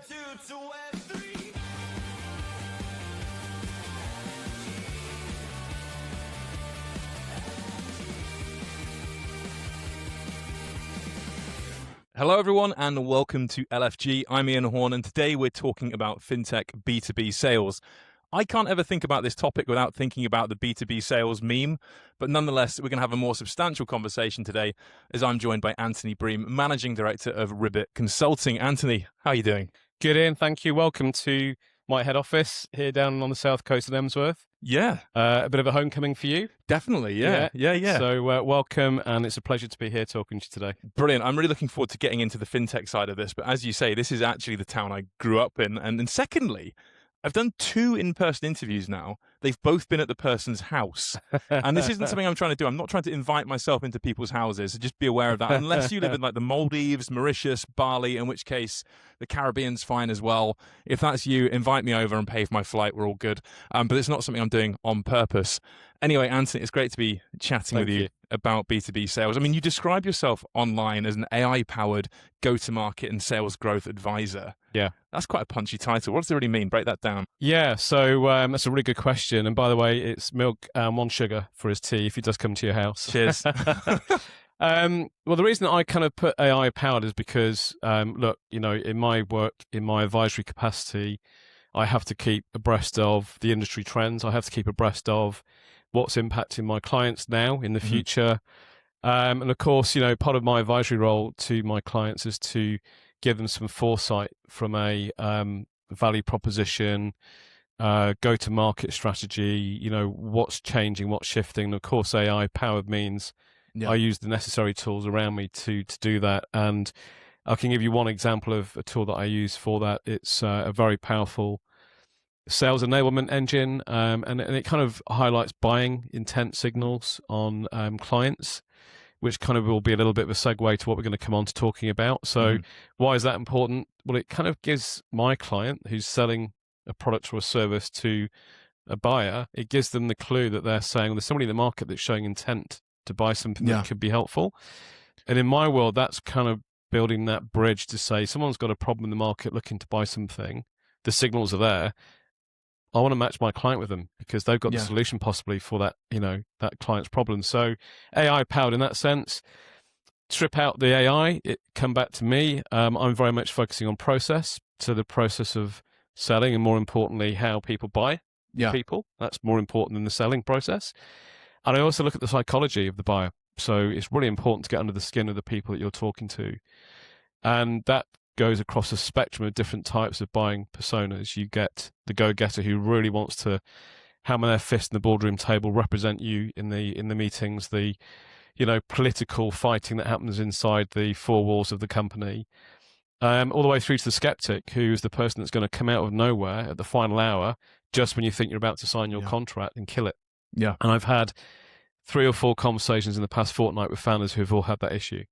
two to web three. Hello everyone and welcome to LFG. I'm Ian Horne and today we're talking about FinTech B2B sales. I can't ever think about this topic without thinking about the B2B sales meme, but nonetheless, we're going to have a more substantial conversation today as I'm joined by Anthony Bream, Managing Director of Ribbit Consulting. Anthony, how are you doing? Good, Ian. Thank you. Welcome to my head office here down on the south coast of Emsworth. Yeah. A bit of a homecoming for you. Definitely, yeah. So welcome, and it's a pleasure to be here talking to you today. Brilliant. I'm really looking forward to getting into the FinTech side of this, but as you say, this is actually the town I grew up in. And secondly, I've done 2 in-person interviews now. They've both been at the person's house. And this isn't something I'm trying to do. I'm not trying to invite myself into people's houses. So just be aware of that. Unless you live in like the Maldives, Mauritius, Bali, in which case the Caribbean's fine as well. If that's you, invite me over and pay for my flight. We're all good. But it's not something I'm doing on purpose. Anyway, Anthony, it's great to be chatting with you about B2B sales. I mean, you describe yourself online as an AI-powered go-to-market and sales growth advisor. Yeah. That's quite a punchy title. What does it really mean? Break that down. Yeah, so that's a really good question. And by the way, it's milk and 1 sugar for his tea if he does come to your house. Cheers. Well, the reason that I kind of put AI-powered is because, look, you know, in my work, in my advisory capacity, I have to keep abreast of the industry trends. I have to keep abreast of what's impacting my clients now in the future. And of course, you know, part of my advisory role to my clients is to give them some foresight from a value proposition, go-to-market strategy, you know, what's changing, what's shifting. And of course, AI-powered means I use the necessary tools around me to do that. And I can give you one example of a tool that I use for that. It's a very powerful sales enablement engine, and it kind of highlights buying intent signals on clients, which kind of will be a little bit of a segue to what we're going to come on to talking about. So why is that important? Well, it kind of gives my client who's selling a product or a service to a buyer, it gives them the clue that they're saying there's somebody in the market that's showing intent to buy something that could be helpful. And in my world, that's kind of building that bridge to say someone's got a problem in the market looking to buy something. The signals are there. I want to match my client with them because they've got the solution possibly for that, you know, that client's problem. So AI powered in that sense. Strip out the AI, it come back to me. I'm very much focusing on process, so the process of selling, and more importantly, how people buy people. That's more important than the selling process. And I also look at the psychology of the buyer. So it's really important to get under the skin of the people that you're talking to. And that goes across a spectrum of different types of buying personas. You get the go-getter who really wants to hammer their fist in the boardroom table, represent you in the meetings, the, you know, political fighting that happens inside the 4 walls of the company, all the way through to the skeptic, who's the person that's going to come out of nowhere at the final hour, just when you think you're about to sign your contract, and kill it. Yeah. And I've had 3 or 4 conversations in the past fortnight with founders who've all had that issue.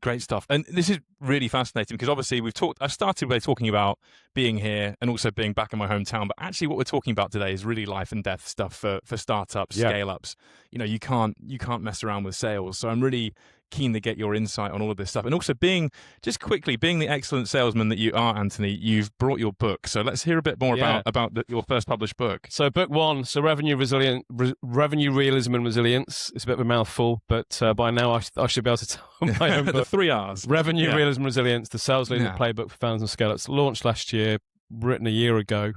Great stuff. And this is really fascinating because obviously I started by talking about being here and also being back in my hometown, but actually what we're talking about today is really life and death stuff for startups, scale-ups. You know, you can't mess around with sales. So I'm really keen to get your insight on all of this stuff. And also being the excellent salesman that you are, Anthony, you've brought your book. So let's hear a bit more about your first published book. So book 1, so Revenue Realism and Resilience. It's a bit of a mouthful, but by now I should be able to tell my own book. The 3 R's. Revenue Realism and Resilience, the sales leading playbook for founders and scale-ups. Launched last year, written a year ago.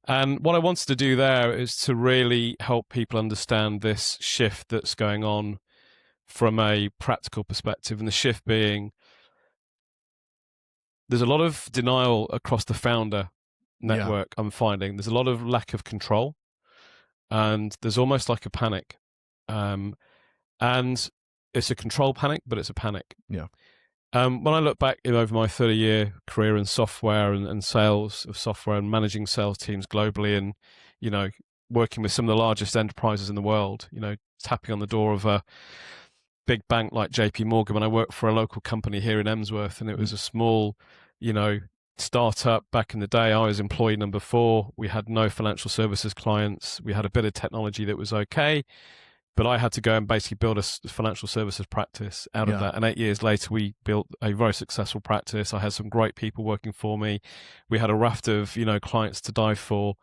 And what I wanted to do there is to really help people understand this shift that's going on from a practical perspective, and the shift being there's a lot of denial across the founder network. I'm finding there's a lot of lack of control, and there's almost like a panic, and it's a control panic, but it's a panic. When I look back over my 30-year career in software and sales of software and managing sales teams globally, and, you know, working with some of the largest enterprises in the world, you know, tapping on the door of a big bank like JP Morgan when I worked for a local company here in Emsworth, and it was a small, you know, startup back in the day. I was employee number 4. We had no financial services clients. We had a bit of technology that was okay, But I had to go and basically build a financial services practice out of that. And 8 years later, we built a very successful practice. I had some great people working for me. We had a raft of, clients to die for.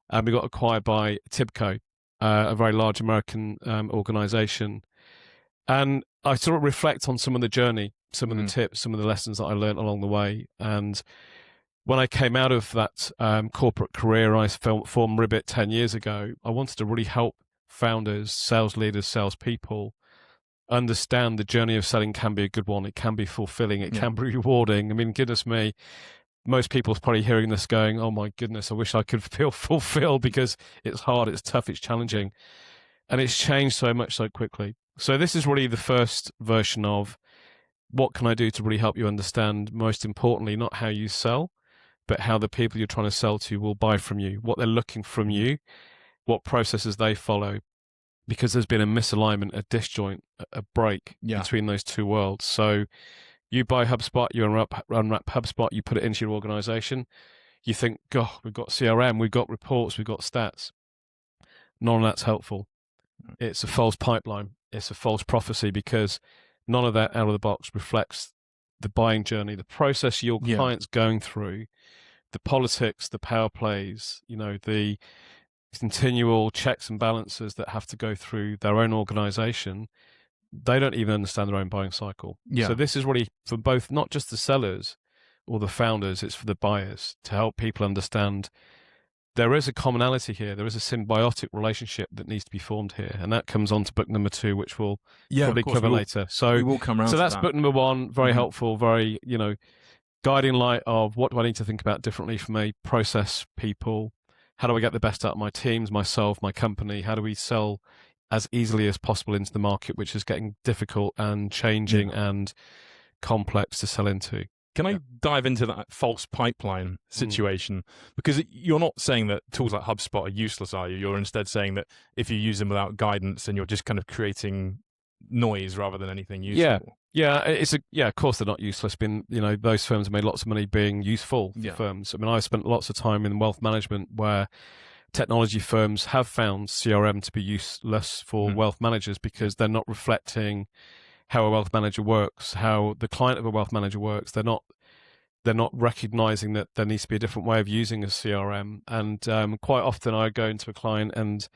And we got acquired by Tibco, a very large American organization. And I sort of reflect on some of the journey, some of the tips, some of the lessons that I learned along the way. And when I came out of that corporate career, I formed Ribbit 10 years ago. I wanted to really help founders, sales leaders, salespeople understand the journey of selling can be a good one. It can be fulfilling. It can be rewarding. I mean, goodness me, most people are probably hearing this going, oh my goodness, I wish I could feel fulfilled, because it's hard, it's tough, it's challenging. And it's changed so much so quickly. So this is really the first version of what can I do to really help you understand, most importantly, not how you sell, but how the people you're trying to sell to will buy from you, what they're looking from you, what processes they follow, because there's been a misalignment, a disjoint, a break between those two worlds. So you buy HubSpot, you unwrap HubSpot, you put it into your organization. You think, God, we've got CRM, we've got reports, we've got stats. None of that's helpful. It's a false pipeline. It's a false prophecy, because none of that out of the box reflects the buying journey, the process your client's going through, the politics, the power plays, the continual checks and balances that have to go through their own organization. They don't even understand their own buying cycle. So this is really for both, not just the sellers or the founders, it's for the buyers, to help people understand there is a commonality here. There is a symbiotic relationship that needs to be formed here. And that comes on to book number 2, which we'll probably cover later. So we will come around so to that's that. book number 1, very helpful, very, guiding light of what do I need to think about differently from a process people. How do I get the best out of my teams, myself, my company? How do we sell as easily as possible into the market, which is getting difficult and changing and complex to sell into? Can I dive into that false pipeline situation? Because you're not saying that tools like HubSpot are useless, are you? You're instead saying that if you use them without guidance, then you're just kind of creating noise rather than anything useful. Yeah, of course they're not useless. Those firms have made lots of money being useful firms. I mean, I've spent lots of time in wealth management where technology firms have found CRM to be useless for wealth managers, because they're not reflecting how a wealth manager works, how the client of a wealth manager works. They're not recognizing that there needs to be a different way of using a CRM. And quite often I go into a client and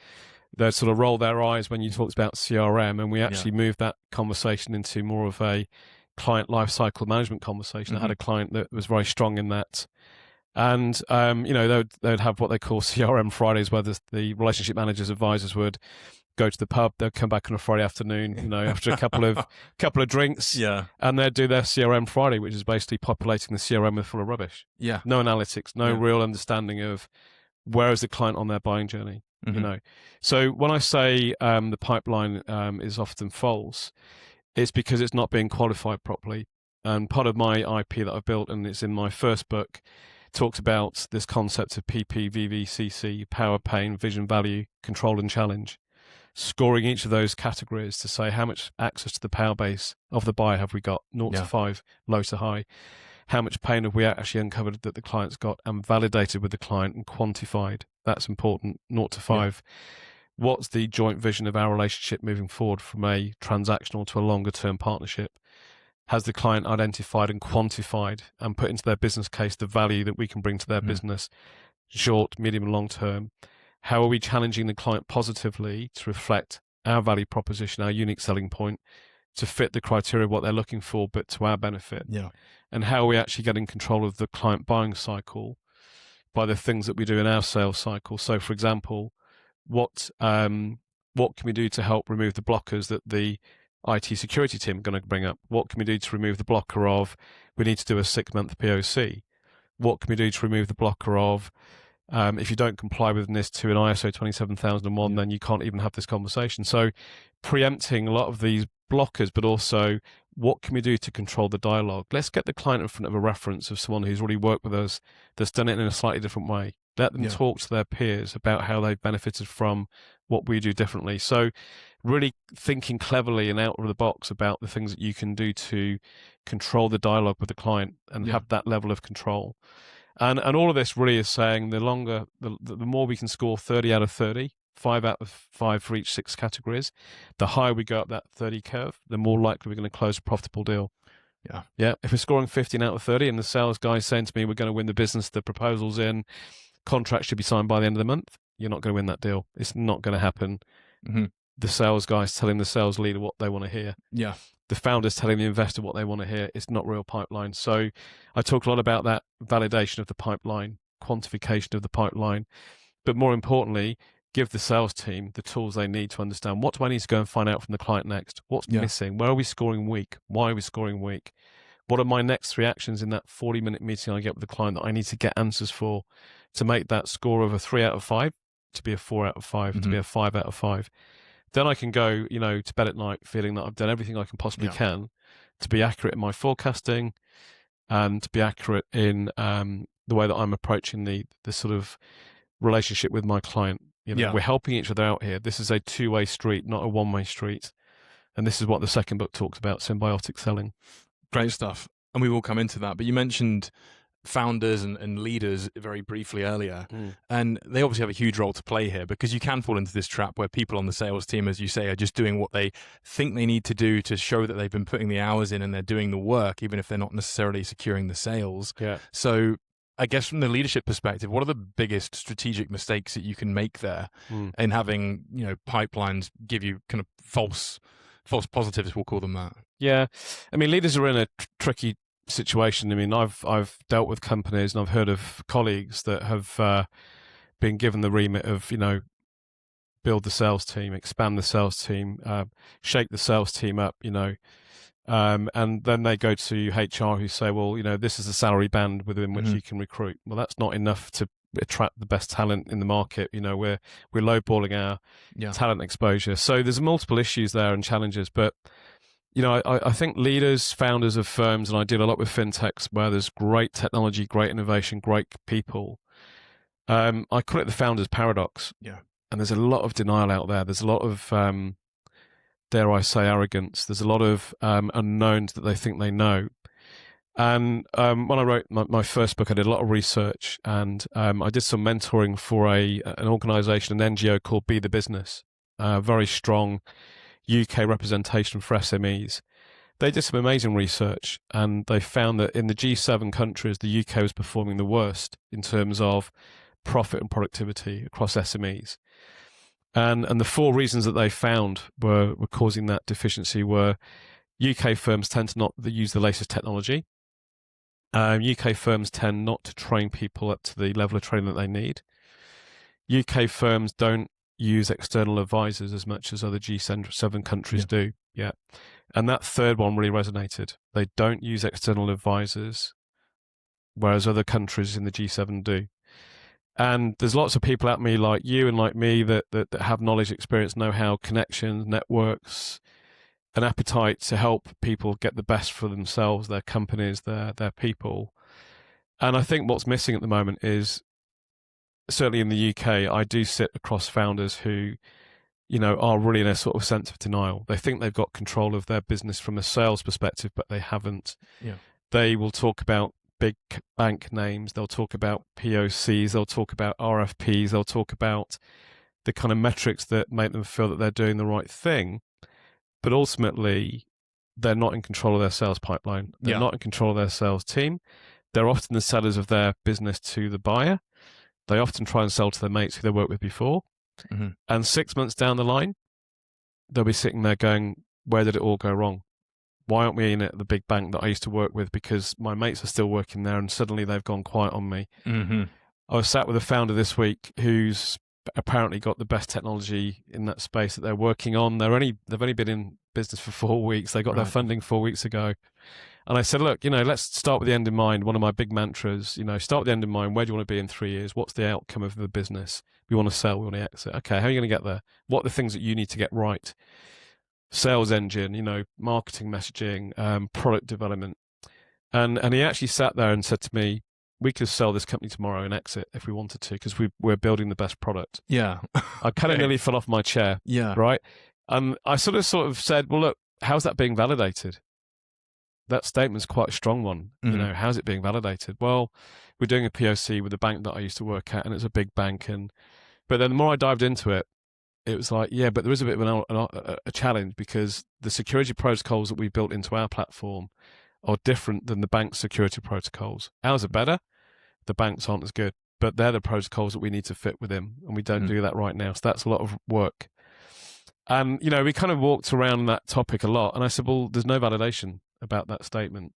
they sort of roll their eyes when you talk about CRM, and we actually move that conversation into more of a client lifecycle management conversation. I had a client that was very strong in that. And, they'd have what they call CRM Fridays, where the relationship managers, advisors would go to the pub. They'd come back on a Friday afternoon, after a couple of drinks, and they'd do their CRM Friday, which is basically populating the CRM with full of rubbish. No analytics, no real understanding of where is the client on their buying journey. So when I say the pipeline is often false, it's because it's not being qualified properly. And part of my IP that I've built, and it's in my first book, talks about this concept of PPVVCC: power, pain, vision, value, control, and challenge. Scoring each of those categories to say how much access to the power base of the buyer have we got, 0 to 5, low to high. How much pain have we actually uncovered that the client's got and validated with the client and quantified? That's important, 0 to 5. What's the joint vision of our relationship moving forward from a transactional to a longer term partnership? Has the client identified and quantified and put into their business case the value that we can bring to their business, short, medium, and long term? How are we challenging the client positively to reflect our value proposition, our unique selling point, to fit the criteria of what they're looking for, but to our benefit? And how are we actually getting control of the client buying cycle by the things that we do in our sales cycle? So, for example, what can we do to help remove the blockers that the IT security team are going to bring up? What can we do to remove the blocker of we need to do a 6-month POC? What can we do to remove the blocker of if you don't comply with NIST 2 and ISO 27001, then you can't even have this conversation? So preempting a lot of these blockers, but also what can we do to control the dialogue? Let's get the client in front of a reference of someone who's already worked with us, that's done it in a slightly different way. Let them talk to their peers about how they've benefited from what we do differently. So really thinking cleverly and out of the box about the things that you can do to control the dialogue with the client and have that level of control. And all of this really is saying the more we can score 30 out of 30 5 out of 5 for each 6 categories. The higher we go up that 30 curve, the more likely we're going to close a profitable deal. Yeah. Yeah. If we're scoring 15 out of 30 and the sales guy's saying to me, we're going to win the business, the proposal's in, contract should be signed by the end of the month, you're not going to win that deal. It's not going to happen. Mm-hmm. The sales guy's telling the sales leader what they want to hear. Yeah. The founder's telling the investor what they want to hear. It's not real pipeline. So I talk a lot about that validation of the pipeline, quantification of the pipeline, but more importantly, give the sales team the tools they need to understand, what do I need to go and find out from the client next? What's missing? Where are we scoring weak? Why are we scoring weak? What are my next 3 actions in that 40-minute meeting I get with the client that I need to get answers for to make that score of a 3 out of 5 to be a 4 out of 5, to be a 5 out of 5? Then I can go, to bed at night feeling that I've done everything I can possibly can to be accurate in my forecasting and to be accurate in the way that I'm approaching the sort of relationship with my client. We're helping each other out here. This is a two-way street, not a one-way street. And this is what the second book talks about, symbiotic selling. Great stuff. And we will come into that. But you mentioned founders and leaders very briefly earlier. And they obviously have a huge role to play here, because you can fall into this trap where people on the sales team, as you say, are just doing what they think they need to do to show that they've been putting the hours in and they're doing the work, even if they're not necessarily securing the sales. Yeah. So I guess from the leadership perspective, what are the biggest strategic mistakes that you can make there in having, pipelines give you kind of false positives, we'll call them that? Yeah. I mean, leaders are in a tricky situation. I mean, I've dealt with companies and I've heard of colleagues that have been given the remit of, build the sales team, expand the sales team, shake the sales team up, and then they go to HR who say, well, this is a salary band within which you can recruit. Well, that's not enough to attract the best talent in the market. We're lowballing our talent exposure. So there's multiple issues there and challenges, but I think leaders, founders of firms, and I deal a lot with fintechs where there's great technology, great innovation, great people. I call it the founder's paradox. Yeah. And there's a lot of denial out there. There's a lot of, dare I say, arrogance. There's a lot of unknowns that they think they know. And when I wrote my first book, I did a lot of research, and I did some mentoring for an organization, an NGO called Be the Business, very strong UK representation for SMEs. They did some amazing research, and they found that in the G7 countries, the UK was performing the worst in terms of profit and productivity across SMEs. And the 4 reasons that they found were causing that deficiency were UK firms tend to not use the latest technology. UK firms tend not to train people up to the level of training that they need. UK firms don't use external advisors as much as other G7 countries do. Yeah. And that third one really resonated. They don't use external advisors, whereas other countries in the G7 do. And there's lots of people like me, like you and like me, that have knowledge, experience, know-how, connections, networks, an appetite to help people get the best for themselves, their companies, their people. And I think what's missing at the moment is, certainly in the UK, I do sit across founders who, are really in a sort of sense of denial. They think they've got control of their business from a sales perspective, but they haven't. Yeah. They will talk about big bank names. They'll talk about POCs. They'll talk about RFPs. They'll talk about the kind of metrics that make them feel that they're doing the right thing. But ultimately, they're not in control of their sales pipeline. They're not in control of their sales team. They're often the sellers of their business to the buyer. They often try and sell to their mates who they worked with before. Mm-hmm. And 6 months down the line, they'll be sitting there going, where did it all go wrong? Why aren't we in at the big bank that I used to work with? Because my mates are still working there and suddenly they've gone quiet on me. Mm-hmm. I was sat with a founder this week who's apparently got the best technology in that space that they're working on. They've only been in business for 4 weeks. They got their funding 4 weeks ago. And I said, look, let's start with the end in mind. One of my big mantras, start with the end in mind. Where do you want to be in 3 years? What's the outcome of the business? We want to sell, we want to exit. Okay, how are you going to get there? What are the things that you need to get right? Sales engine, marketing, messaging, product development. And he actually sat there and said to me, we could sell this company tomorrow and exit if we wanted to, because we're building the best product. Yeah. I kind of nearly fell off my chair. Yeah. Right. And I sort of said, well, look, how's that being validated? That statement's quite a strong one. Mm-hmm. How's it being validated? Well, we're doing a POC with a bank that I used to work at, and it's a big bank. But then the more I dived into it, it was like, yeah, but there is a bit of a challenge because the security protocols that we built into our platform are different than the bank's security protocols. Ours are better. The banks aren't as good, but they're the protocols that we need to fit within, and we don't do that right now. So that's a lot of work. And, we kind of walked around that topic a lot, and I said, well, there's no validation about that statement.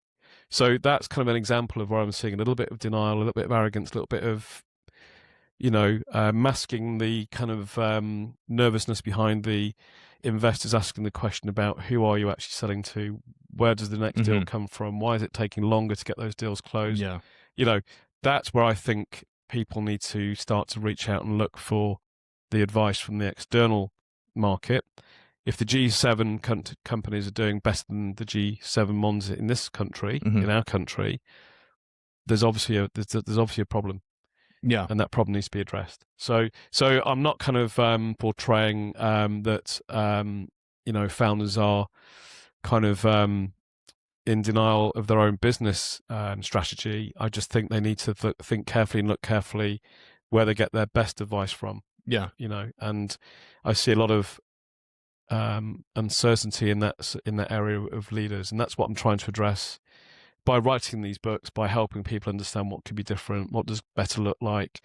So that's kind of an example of where I'm seeing a little bit of denial, a little bit of arrogance, a little bit of, masking the kind of nervousness behind the investors asking the question about who are you actually selling to? Where does the next deal come from? Why is it taking longer to get those deals closed? Yeah. That's where I think people need to start to reach out and look for the advice from the external market. If the G7 companies are doing better than the G7 ones in this country, in our country, there's obviously a problem. Yeah. And that problem needs to be addressed. So I'm not kind of portraying that founders are kind of in denial of their own business strategy. I just think they need to think carefully and look carefully where they get their best advice from. Yeah. And I see a lot of uncertainty in that area of leaders, and that's what I'm trying to address by writing these books, by helping people understand what could be different, what does better look like.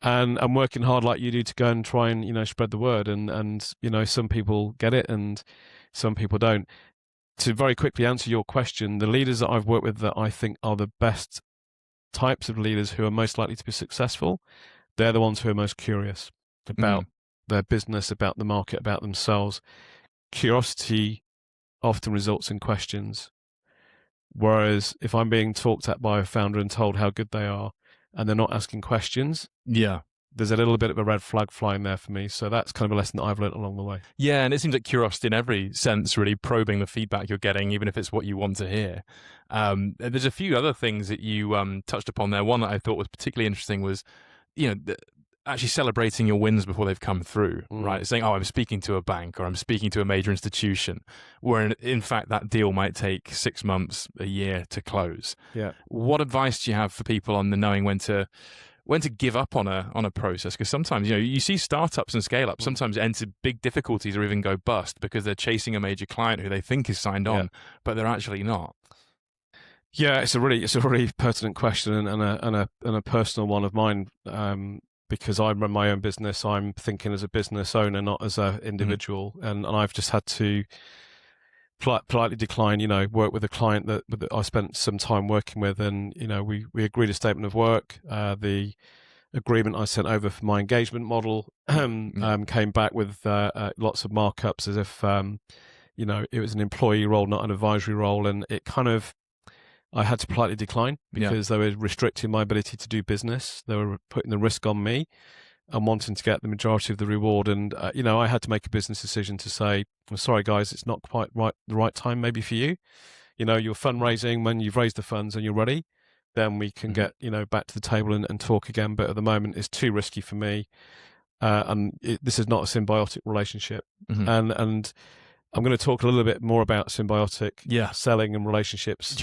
And I'm working hard like you do to go and try and, spread the word. And some people get it and some people don't. To very quickly answer your question, the leaders that I've worked with that I think are the best types of leaders who are most likely to be successful, they're the ones who are most curious about their business, about the market, about themselves. Curiosity often results in questions. Whereas if I'm being talked at by a founder and told how good they are and they're not asking questions, there's a little bit of a red flag flying there for me. So that's kind of a lesson that I've learned along the way. Yeah, and it seems like curiosity in every sense, really probing the feedback you're getting, even if it's what you want to hear. There's a few other things that you touched upon there. One that I thought was particularly interesting was, actually celebrating your wins before they've come through, right? Saying, I'm speaking to a bank or I'm speaking to a major institution, where in fact that deal might take 6 months, a year to close. Yeah. What advice do you have for people on the knowing when to give up on a process? Because sometimes, you see startups and scale up sometimes enter big difficulties or even go bust because they're chasing a major client who they think is signed on, but they're actually not. Yeah, it's a really pertinent question and a personal one of mine. Because I run my own business, I'm thinking as a business owner, not as an individual. And I've just had to politely decline, work with a client that I spent some time working with. And, we agreed a statement of work. The agreement I sent over for my engagement model came back with lots of markups as if, it was an employee role, not an advisory role. And it kind of, I had to politely decline because they were restricting my ability to do business. They were putting the risk on me and wanting to get the majority of the reward. And, I had to make a business decision to say, I'm sorry, guys, it's not quite the right time maybe for you. You're fundraising. When you've raised the funds and you're ready, then we can get, back to the table and talk again. But at the moment, it's too risky for me. This is not a symbiotic relationship. And I'm going to talk a little bit more about symbiotic selling and relationships.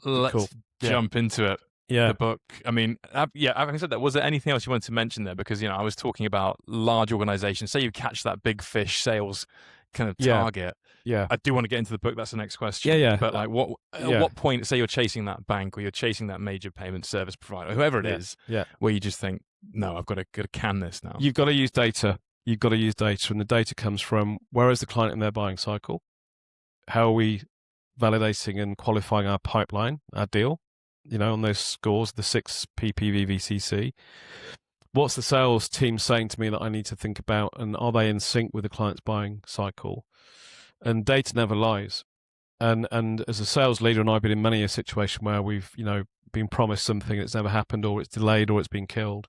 Let's jump into it. Yeah. The book. I mean, having said that, was there anything else you wanted to mention there? Because, I was talking about large organizations. Say you catch that big fish sales kind of target. Yeah. I do want to get into the book. That's the next question. Yeah. But at what point, say you're chasing that bank or you're chasing that major payment service provider, whoever it is, where you just think, no, I've got to can this now. You've got to use data. You've got to use data, and the data comes from where is the client in their buying cycle? How are we validating and qualifying our pipeline, our deal, on those scores, the 6 PPVVCC? What's the sales team saying to me that I need to think about, and are they in sync with the client's buying cycle? And data never lies. And as a sales leader, and I've been in many a situation where we've, been promised something that's never happened, or it's delayed, or it's been killed.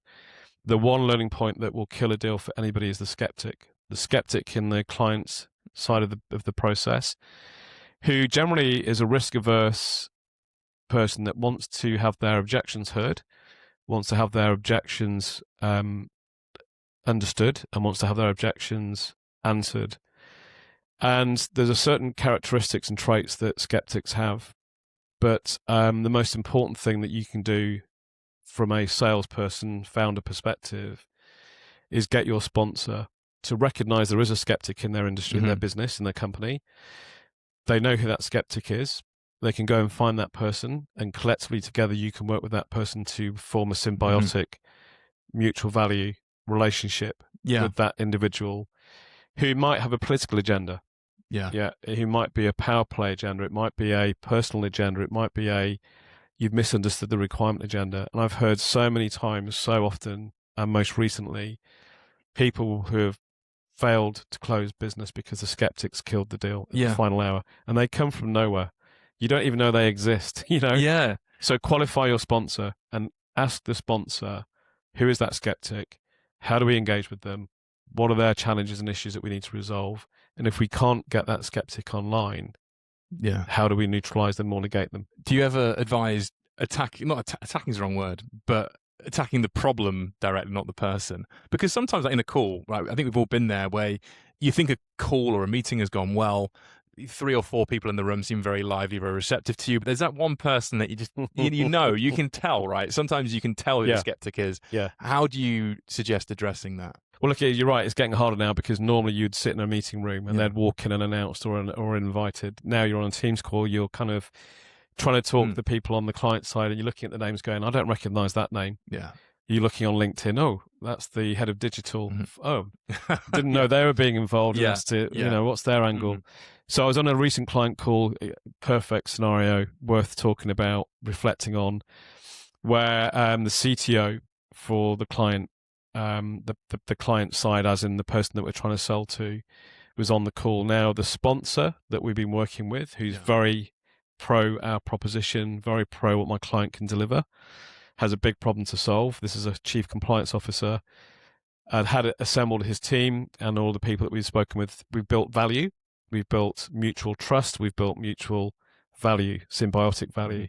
The one learning point that will kill a deal for anybody is the skeptic. The skeptic in the client's side of the process, who generally is a risk-averse person that wants to have their objections heard, wants to have their objections understood, and wants to have their objections answered. And there's a certain characteristics and traits that skeptics have. But the most important thing that you can do from a salesperson, founder perspective, is get your sponsor to recognize there is a skeptic in their industry, in their business, in their company. They know who that skeptic is. They can go and find that person, and collectively together you can work with that person to form a symbiotic, mutual value relationship with that individual who might have a political agenda. Yeah. Who might be a power play agenda. It might be a personal agenda. It might be a, you've misunderstood the requirement agenda. And I've heard so many times, so often, and most recently, people who have failed to close business because the skeptics killed the deal at the final hour. And they come from nowhere. You don't even know they exist, you know? Yeah. So qualify your sponsor and ask the sponsor, who is that skeptic? How do we engage with them? What are their challenges and issues that we need to resolve? And if we can't get that skeptic online, how do we neutralize them or negate them? Do you ever advise attacking is the wrong word, but attacking the problem directly, not the person? Because sometimes like in a call, right, I think we've all been there, where you think a call or a meeting has gone well, 3 or 4 people in the room seem very lively, very receptive to you, but there's that one person that you just, you can tell, right? Sometimes you can tell who the skeptic is. Yeah. How do you suggest addressing that? Well, look, you're right. It's getting harder now because normally you'd sit in a meeting room and they'd walk in and announced or invited. Now you're on a Teams call. You're kind of trying to talk to the people on the client side, and you're looking at the names going, I don't recognize that name. Yeah. You're looking on LinkedIn. Oh, that's the head of digital. Oh, didn't know they were being involved. Yeah. You know, what's their angle? So I was on a recent client call, perfect scenario, worth talking about, reflecting on, where the CTO for the client, the client side, as in the person that we're trying to sell to, was on the call. Now, the sponsor that we've been working with, who's very pro our proposition, very pro what my client can deliver, has a big problem to solve. This is a chief compliance officer, and had assembled his team and all the people that we've spoken with. We've built value. We've built mutual trust. We've built mutual value, symbiotic value.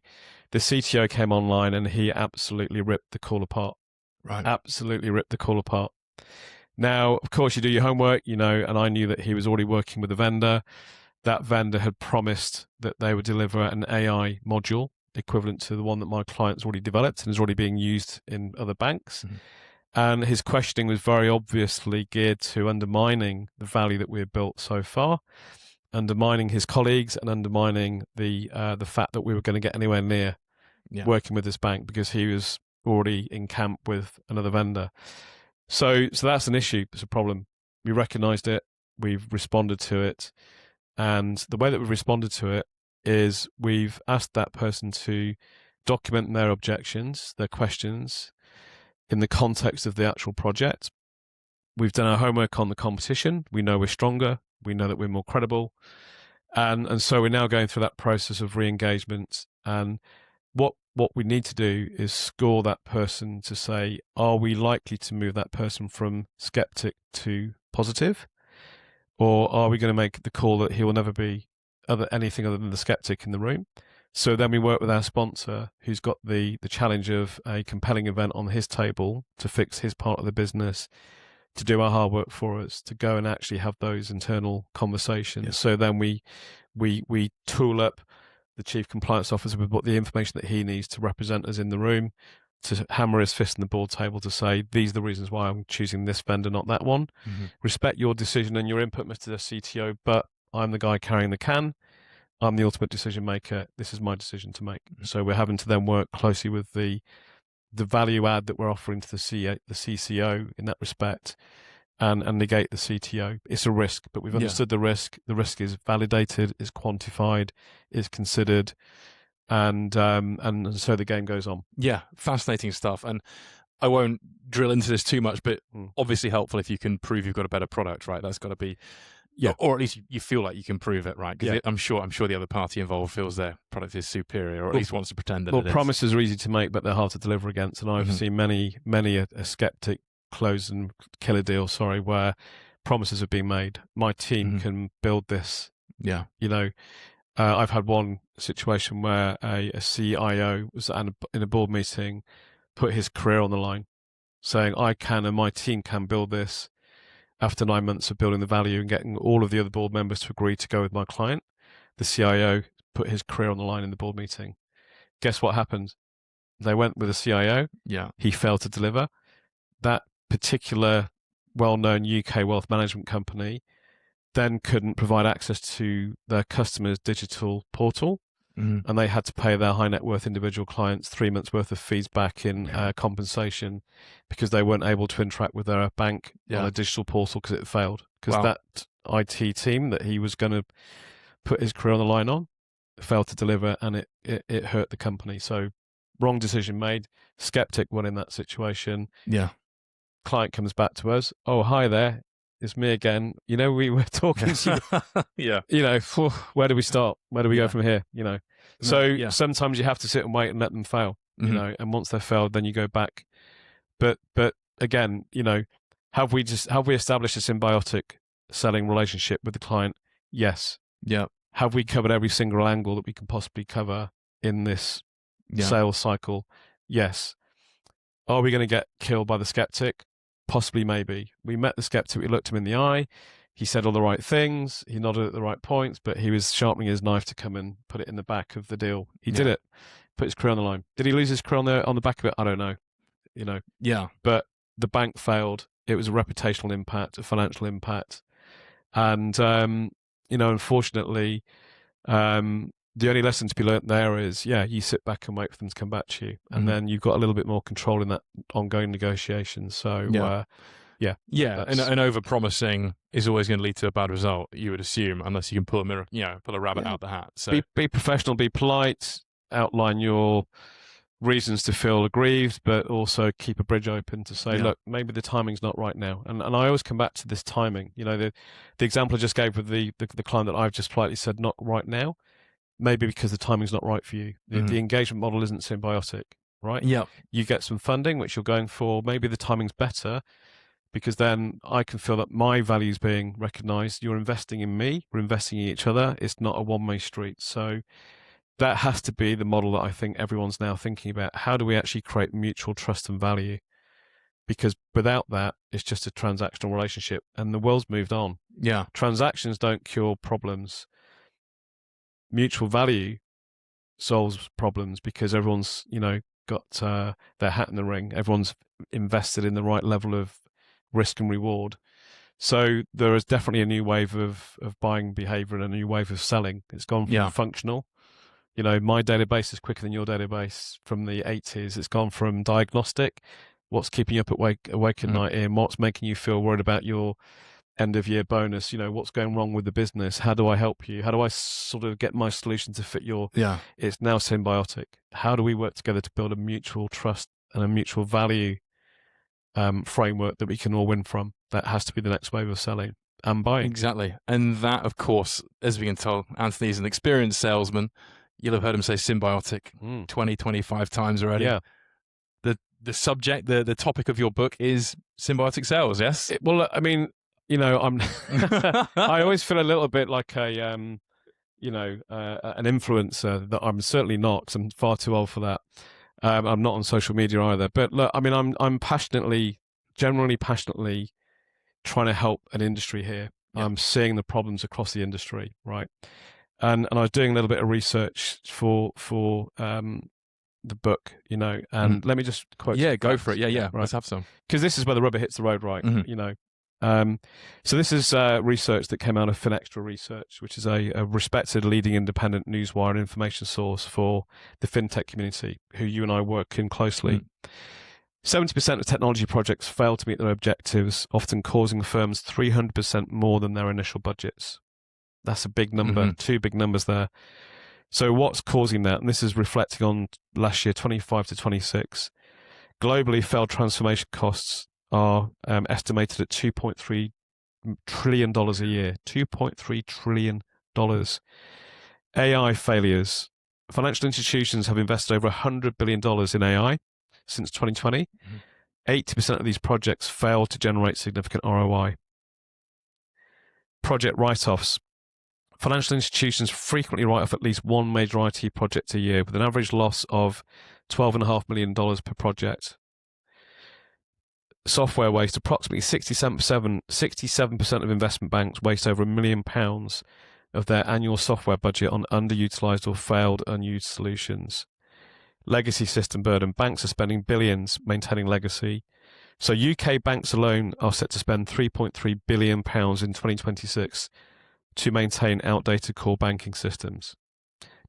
The CTO came online and he absolutely ripped the call apart. Right. Absolutely ripped the call apart. Now, of course, you do your homework, you know, and I knew that he was already working with a vendor. That vendor had promised that they would deliver an AI module equivalent to the one that my client's already developed and is already being used in other banks. And his questioning was very obviously geared to undermining the value that we had built so far, undermining his colleagues, and undermining the fact that we were going to get anywhere near working with this bank, because he was already in camp with another vendor. So that's an issue. It's a problem. We recognized it. We've responded to it. And the way that we've responded to it is we've asked that person to document their objections, their questions, in the context of the actual project. We've done our homework on the competition. We know we're stronger. We know that we're more credible. And so we're now going through that process of re-engagement. And what we need to do is score that person to say, are we likely to move that person from skeptic to positive? Or are we going to make the call that he will never be anything other than the skeptic in the room? So then we work with our sponsor, who's got the challenge of a compelling event on his table to fix his part of the business, to do our hard work for us, to go and actually have those internal conversations. Yeah. So then we tool up the chief compliance officer with what the information that he needs to represent us in the room, to hammer his fist on the board table to say, these are the reasons why I'm choosing this vendor, not that one. Respect your decision and your input, Mr. CTO, but I'm the guy carrying the can. I'm the ultimate decision maker. This is my decision to make. So we're having to then work closely with the value add that we're offering to the CCO in that respect, and negate the CTO. It's a risk, but we've understood the risk. The risk is validated, is quantified, is considered, and so the game goes on. Yeah, fascinating stuff. And I won't drill into this too much, but obviously helpful if you can prove you've got a better product, right? That's got to be, or at least you feel like you can prove it, right? Because I'm sure the other party involved feels their product is superior, or at least wants to pretend that it is. Promises are easy to make, but they're hard to deliver against. And I've seen many a skeptic close and kill a deal, where promises have been made. My team can build this. Yeah. You know, I've had one situation where a CIO was in a board meeting, put his career on the line, saying, I can and my team can build this. After 9 months of building the value and getting all of the other board members to agree to go with my client, the CIO put his career on the line in the board meeting. Guess what happened? They went with the CIO. Yeah. He failed to deliver. That particular well-known UK wealth management company then couldn't provide access to their customers' digital portal, and they had to pay their high net worth individual clients 3 months worth of fees back in compensation because they weren't able to interact with their bank on a digital portal because it failed. Because that IT team that he was going to put his career on the line on failed to deliver, and it hurt the company. So wrong decision made. Skeptic won in that situation. Yeah. Client comes back to us. Oh, hi there. It's me again. You know, we were talking to Yeah. you know, where do we start? Where do we go from here? You know, so sometimes you have to sit and wait and let them fail, you know, and once they've failed, then you go back. But again, you know, have we established a symbiotic selling relationship with the client? Yes. Yeah. Have we covered every single angle that we can possibly cover in this sales cycle? Yes. Are we going to get killed by the skeptic? Possibly, maybe. We met the skeptic, we looked him in the eye, he said all the right things, he nodded at the right points, but he was sharpening his knife to come and put it in the back of the deal. He did it, put his career on the line. Did he lose his career on the back of it? I don't know. You know. Yeah. But the bank failed. It was a reputational impact, a financial impact. And, you know, unfortunately, the only lesson to be learnt there is, you sit back and wait for them to come back to you. And then you've got a little bit more control in that ongoing negotiation. So, and over-promising is always going to lead to a bad result, you would assume, unless you can pull a rabbit out the hat. So be professional, be polite, outline your reasons to feel aggrieved, but also keep a bridge open to say, look, maybe the timing's not right now. And I always come back to this timing. You know, the example I just gave with the client that I've just politely said, not right now. Maybe because the timing's not right for you. The engagement model isn't symbiotic, right? Yeah. You get some funding, which you're going for. Maybe the timing's better because then I can feel that my value is being recognized. You're investing in me. We're investing in each other. It's not a one-way street. So that has to be the model that I think everyone's now thinking about. How do we actually create mutual trust and value? Because without that, it's just a transactional relationship and the world's moved on. Yeah. Transactions don't cure problems. Mutual value solves problems because everyone's, you know, got their hat in the ring. Everyone's invested in the right level of risk and reward. So there is definitely a new wave of buying behavior and a new wave of selling. It's gone from functional. You know, my database is quicker than your database from the 80s. It's gone from diagnostic. What's keeping you up awake at night, Ian? What's making you feel worried about your end of year bonus? You know, what's going wrong with the business? How do I help you? How do I sort of get my solution to fit your It's now symbiotic. How do we work together to build a mutual trust and a mutual value framework that we can all win from? That has to be the next wave of selling and buying. Exactly. And that, of course, as we can tell, Anthony is an experienced salesman. You'll have heard him say symbiotic 20, 25 times already. Yeah. The subject, the topic of your book is symbiotic sales, yes? Well, I mean, you know, I always feel a little bit like an influencer that I'm certainly not, because I'm far too old for that. I'm not on social media either. But look, I mean, I'm generally passionately trying to help an industry here. Yeah. I'm seeing the problems across the industry, right? And I was doing a little bit of research for the book, you know, and let me just quote. Yeah, go for it. Yeah. Right. Let's have some. Because this is where the rubber hits the road, right? You know. So this is research that came out of FinExtra Research, which is a respected leading independent newswire and information source for the FinTech community, who you and I work in closely. 70% of technology projects fail to meet their objectives, often causing firms 300% more than their initial budgets. That's a big number, two big numbers there. So what's causing that? And this is reflecting on last year, 25 to 26. Globally, failed transformation costs are estimated at $2.3 trillion a year. $2.3 trillion. AI failures. Financial institutions have invested over $100 billion in AI since 2020. 80% of these projects fail to generate significant ROI. Project write-offs. Financial institutions frequently write off at least one major IT project a year, with an average loss of $12.5 million per project. Software waste. Approximately 67% of investment banks waste over £1 million of their annual software budget on underutilized or failed unused solutions. Legacy system burden. Banks are spending billions maintaining legacy So UK banks alone are set to spend £3.3 billion in 2026 to maintain outdated core banking systems.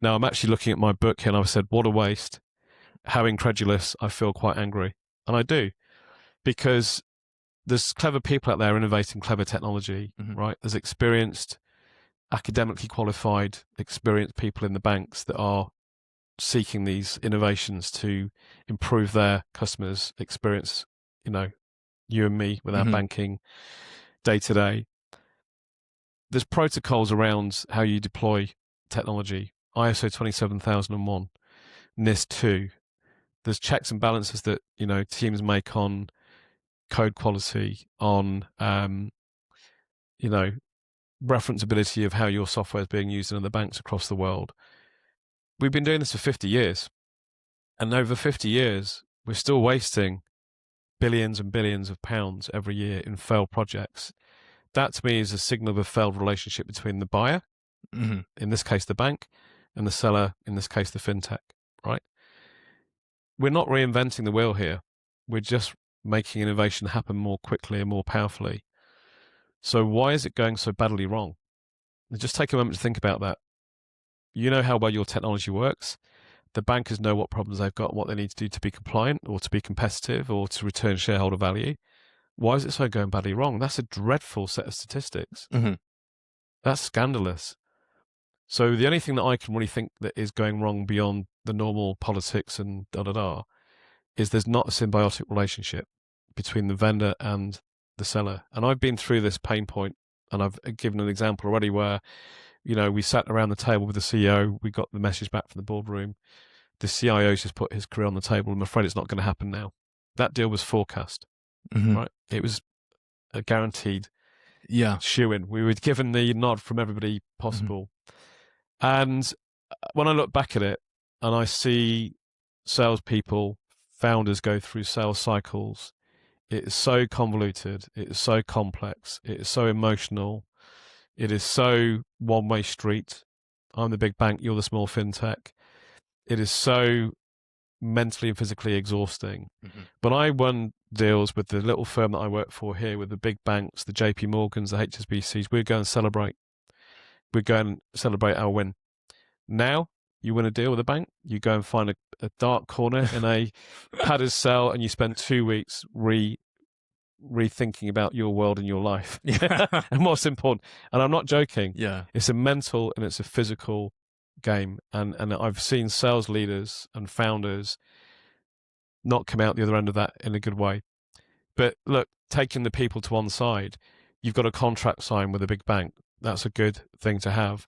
Now, I'm actually looking at my book here and I've said, what a waste. How incredulous. I feel quite angry. And I do, because there's clever people out there innovating clever technology, right? There's experienced, academically qualified, experienced people in the banks that are seeking these innovations to improve their customers' experience, you and me with our banking day to day. There's protocols around how you deploy technology, ISO 27001, NIST 2. There's checks and balances that, teams make on code quality, on, referenceability of how your software is being used in other banks across the world. We've been doing this for 50 years. And over 50 years, we're still wasting billions and billions of pounds every year in failed projects. That to me is a signal of a failed relationship between the buyer, in this case the bank, and the seller, in this case the fintech, right? We're not reinventing the wheel here. We're just making innovation happen more quickly and more powerfully. So why is it going so badly wrong? Just take a moment to think about that. You know how well your technology works. The bankers know what problems they've got and what they need to do to be compliant or to be competitive or to return shareholder value. Why is it so going badly wrong? That's a dreadful set of statistics. That's scandalous. So the only thing that I can really think that is going wrong beyond the normal politics and is there's not a symbiotic relationship between the vendor and the seller. And I've been through this pain point, and I've given an example already where, we sat around the table with the CEO, we got the message back from the boardroom. The CIO's just put his career on the table. I'm afraid it's not going to happen now. That deal was forecast, right? It was a guaranteed shoo-in. We were given the nod from everybody possible. And when I look back at it and I see salespeople, founders go through sales cycles, it is so convoluted, it is so complex, it is so emotional, it is so one-way street. I'm the big bank, you're the small fintech. It is so mentally and physically exhausting. But I won deals with the little firm that I work for here, with the big banks, the JP Morgans, the HSBCs. We'd go and celebrate. We'd go and celebrate our win. Now, you win a deal with a bank, you go and find a dark corner in a padded cell, and you spend 2 weeks rethinking about your world and your life. And what's important. And I'm not joking. It's a mental and it's a physical game. And I've seen sales leaders and founders not come out the other end of that in a good way. But look, taking the people to one side, you've got a contract signed with a big bank. That's a good thing to have.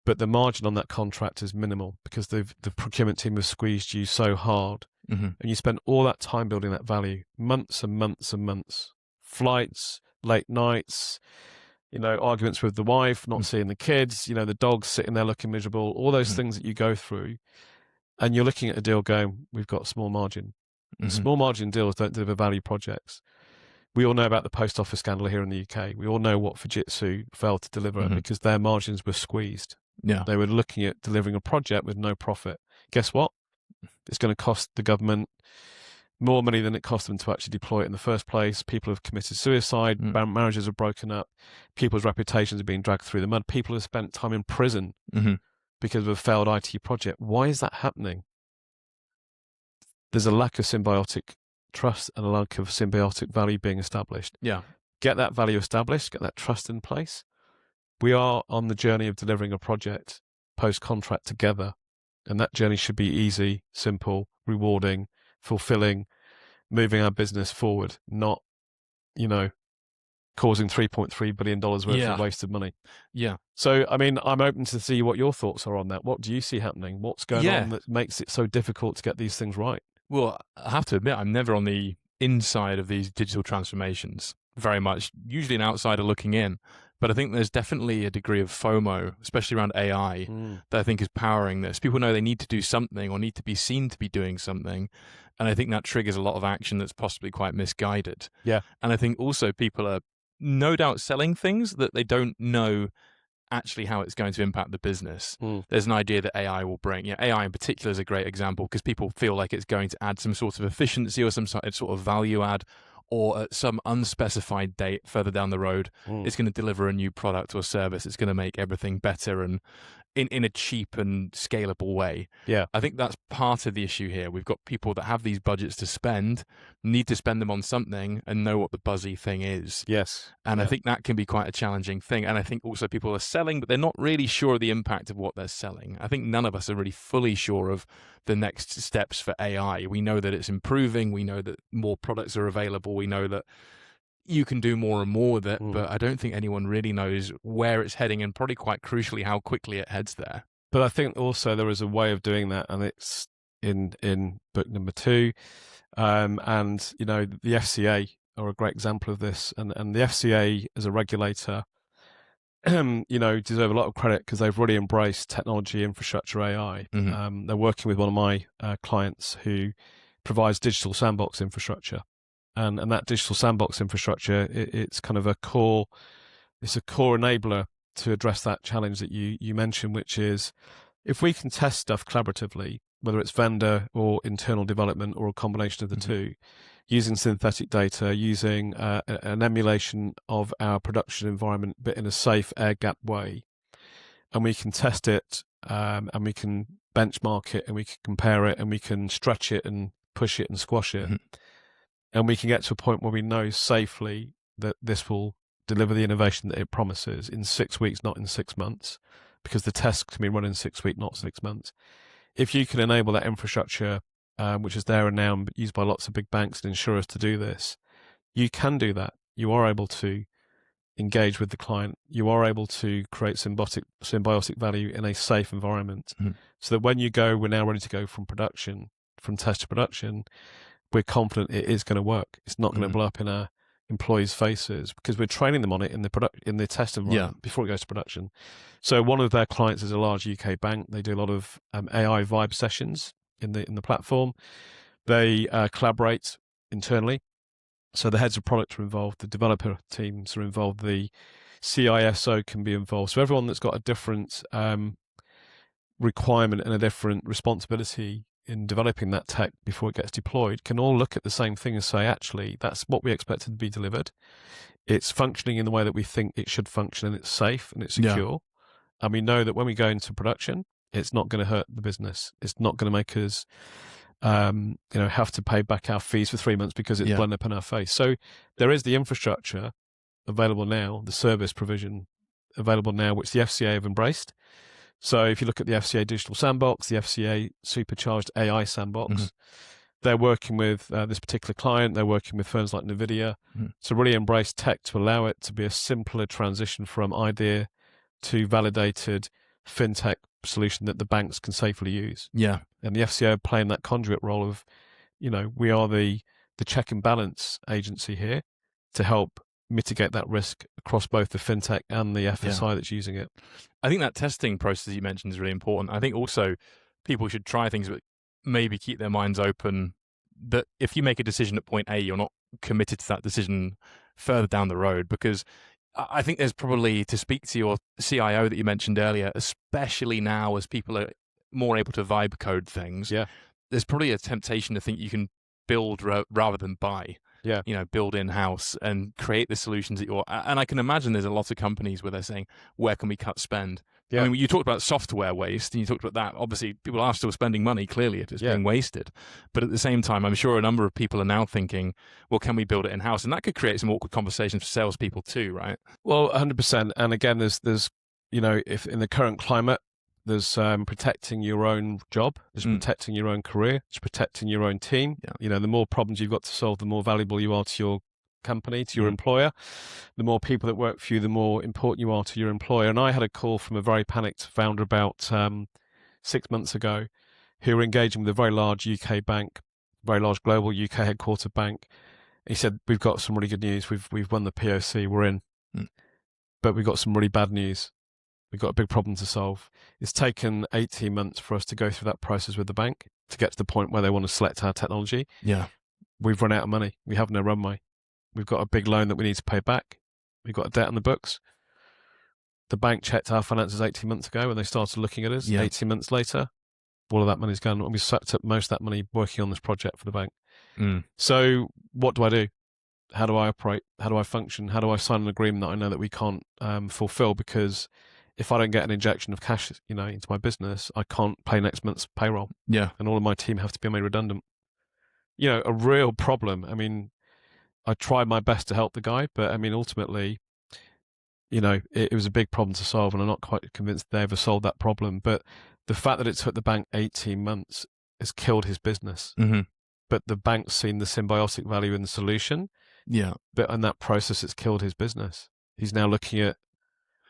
But the margin on that contract is minimal because the procurement team has squeezed you so hard. And you spend all that time building that value, months and months and months, flights, late nights, arguments with the wife, not seeing the kids, the dogs sitting there looking miserable, all those things that you go through. And you're looking at a deal going, we've got small margin. Small margin deals don't deliver value projects. We all know about the post office scandal here in the UK. We all know what Fujitsu failed to deliver because their margins were squeezed. They were looking at delivering a project with no profit. Guess what? It's going to cost the government more money than it cost them to actually deploy it in the first place. People have committed suicide. Marriages have broken up. People's reputations are being dragged through the mud. People have spent time in prison because of a failed IT project. Why is that happening? There's a lack of symbiotic trust and a lack of symbiotic value being established. Get that value established, get that trust in place. We are on the journey of delivering a project post-contract together. And that journey should be easy, simple, rewarding, fulfilling, moving our business forward, not, causing $3.3 billion worth of wasted money. So, I'm open to see what your thoughts are on that. What do you see happening? What's going on that makes it so difficult to get these things right? Well, I have to admit, I'm never on the inside of these digital transformations very much, usually an outsider looking in. But I think there's definitely a degree of FOMO, especially around AI, that I think is powering this. People know they need to do something or need to be seen to be doing something. And I think that triggers a lot of action that's possibly quite misguided. And I think also people are no doubt selling things that they don't know actually how it's going to impact the business. There's an idea that AI will bring, AI in particular is a great example because people feel like it's going to add some sort of efficiency or some sort of value add or at some unspecified date further down the road, it's going to deliver a new product or service. It's going to make everything better and in a cheap and scalable way. Yeah. I think that's part of the issue here. We've got people that have these budgets to spend, need to spend them on something and know what the buzzy thing is. Yes. And Yeah. I think that can be quite a challenging thing. And I think also people are selling, but they're not really sure of the impact of what they're selling. I think none of us are really fully sure of the next steps for AI. We know that it's improving. We know that more products are available. We know that you can do more and more with it, but I don't think anyone really knows where it's heading and probably quite crucially how quickly it heads there. But I think also there is a way of doing that, and it's in book number 2. And, you know, the FCA are a great example of this. And the FCA as a regulator, you know, deserve a lot of credit because they've really embraced technology, infrastructure, AI. They're working with one of my clients who provides digital sandbox infrastructure. And that digital sandbox infrastructure, it's kind of a core enabler to address that challenge that you mentioned, which is if we can test stuff collaboratively, whether it's vendor or internal development or a combination of the two, using synthetic data, using an emulation of our production environment, but in a safe air-gapped way, and we can test it, and we can benchmark it, and we can compare it, and we can stretch it and push it and squash it. And we can get to a point where we know safely that this will deliver the innovation that it promises in 6 weeks, not in 6 months, because the test can be run in 6 weeks, not 6 months. If you can enable that infrastructure, which is there and now and used by lots of big banks and insurers to do this, you can do that. You are able to engage with the client. You are able to create symbiotic value in a safe environment, so that when we're now ready to go from test to production, we're confident it is going to work. It's not going to blow up in our employees' faces because we're training them on it in the test environment before it goes to production. So one of their clients is a large UK bank. They do a lot of AI vibe sessions in the platform. They collaborate internally. So the heads of product are involved, the developer teams are involved, the CISO can be involved. So everyone that's got a different requirement and a different responsibility in developing that tech before it gets deployed can all look at the same thing and say, actually, that's what we expected to be delivered. It's functioning in the way that we think it should function, and it's safe and it's secure. And we know that when we go into production, it's not going to hurt the business. It's not going to make us have to pay back our fees for 3 months because it's blown up in our face. So there is the infrastructure available now, the service provision available now, which the FCA have embraced. So if you look at the FCA Digital Sandbox, the FCA Supercharged AI Sandbox, they're working with this particular client. They're working with firms like NVIDIA to really embrace tech to allow it to be a simpler transition from idea to validated FinTech solution that the banks can safely use. Yeah. And the FCA are playing that conduit role of, we are the check and balance agency here to help mitigate that risk across both the FinTech and the FSI that's using it. I think that testing process you mentioned is really important. I think also people should try things, but maybe keep their minds open that if you make a decision at point A, you're not committed to that decision further down the road, because I think there's probably, to speak to your CIO that you mentioned earlier, especially now as people are more able to vibe code things, there's probably a temptation to think you can build rather than buy. Build in-house and create the solutions that and I can imagine there's a lot of companies where they're saying, where can we cut spend? I mean, you talked about software waste and you talked about that. Obviously, people are still spending money, clearly, if it's being wasted. But at the same time, I'm sure a number of people are now thinking, well, can we build it in-house? And that could create some awkward conversations for salespeople too, right? Well, 100%. And again, there's if in the current climate, there's protecting your own job, there's protecting your own career, there's protecting your own team. The more problems you've got to solve, the more valuable you are to your company, to your employer. The more people that work for you, the more important you are to your employer. And I had a call from a very panicked founder about 6 months ago who were engaging with a very large UK bank, very large global UK headquartered bank. He said, we've got some really good news. We've won the POC, we're in. But we've got some really bad news. We've got a big problem to solve. It's taken 18 months for us to go through that process with the bank to get to the point where they want to select our technology. We've run out of money. We have no runway. We've got a big loan that we need to pay back. We've got a debt on the books. The bank checked our finances 18 months ago when they started looking at us. 18 months later, all of that money's gone. And we sucked up most of that money working on this project for the bank. So what do I do? How do I operate? How do I function? How do I sign an agreement that I know that we can't fulfill? Because if I don't get an injection of cash, into my business, I can't pay next month's payroll, Yeah. and all of my team have to be made redundant. A real problem. I mean, I tried my best to help the guy, but I mean, ultimately, it was a big problem to solve, and I'm not quite convinced they ever solved that problem. But the fact that it took the bank 18 months has killed his business. Mm-hmm. But the bank's seen the symbiotic value in the solution. Yeah. But in that process, it's killed his business. He's now looking at,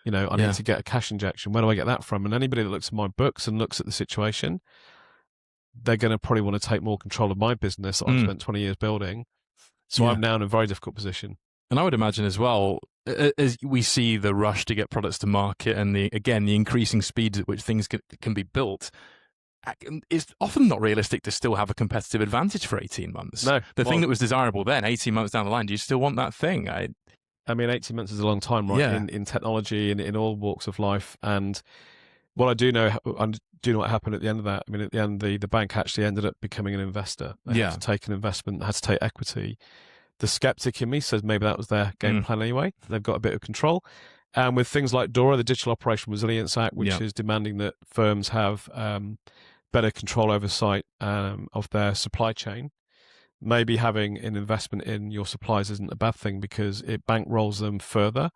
I need to get a cash injection. Where do I get that from? And anybody that looks at my books and looks at the situation, they're going to probably want to take more control of my business that I've spent 20 years building. So I'm now in a very difficult position. And I would imagine as well, as we see the rush to get products to market and the increasing speeds at which things can be built, it's often not realistic to still have a competitive advantage for 18 months. No. The thing that was desirable then, 18 months down the line, do you still want that thing? I mean, 18 months is a long time, right? Yeah. In technology and in all walks of life. And what I do know what happened at the end of that. I mean, at the end, the bank actually ended up becoming an investor. They had to take an investment, had to take equity. The skeptic in me says maybe that was their game plan anyway. They've got a bit of control. And with things like DORA, the Digital Operation Resilience Act, which is demanding that firms have better control oversight of their supply chain, maybe having an investment in your suppliers isn't a bad thing because it bankrolls them further.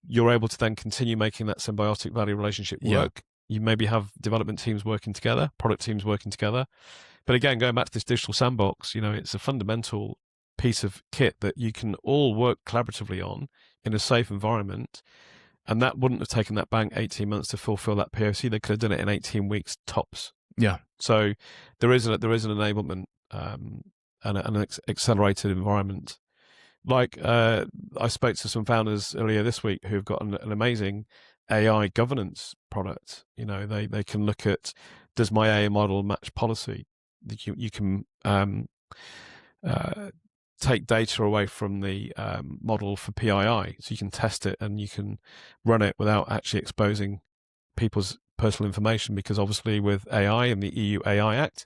You're able to then continue making that symbiotic value relationship work. You maybe have development teams working together, product teams working together. But again, going back to this digital sandbox, it's a fundamental piece of kit that you can all work collaboratively on in a safe environment. And that wouldn't have taken that bank 18 months to fulfill that POC. They could have done it in 18 weeks tops. Yeah. So there is an enablement and an accelerated environment. Like I spoke to some founders earlier this week who've got an amazing AI governance product. They can look at, does my AI model match policy? You can take data away from the model for PII, so you can test it and you can run it without actually exposing people's personal information, because obviously with AI and the EU AI Act,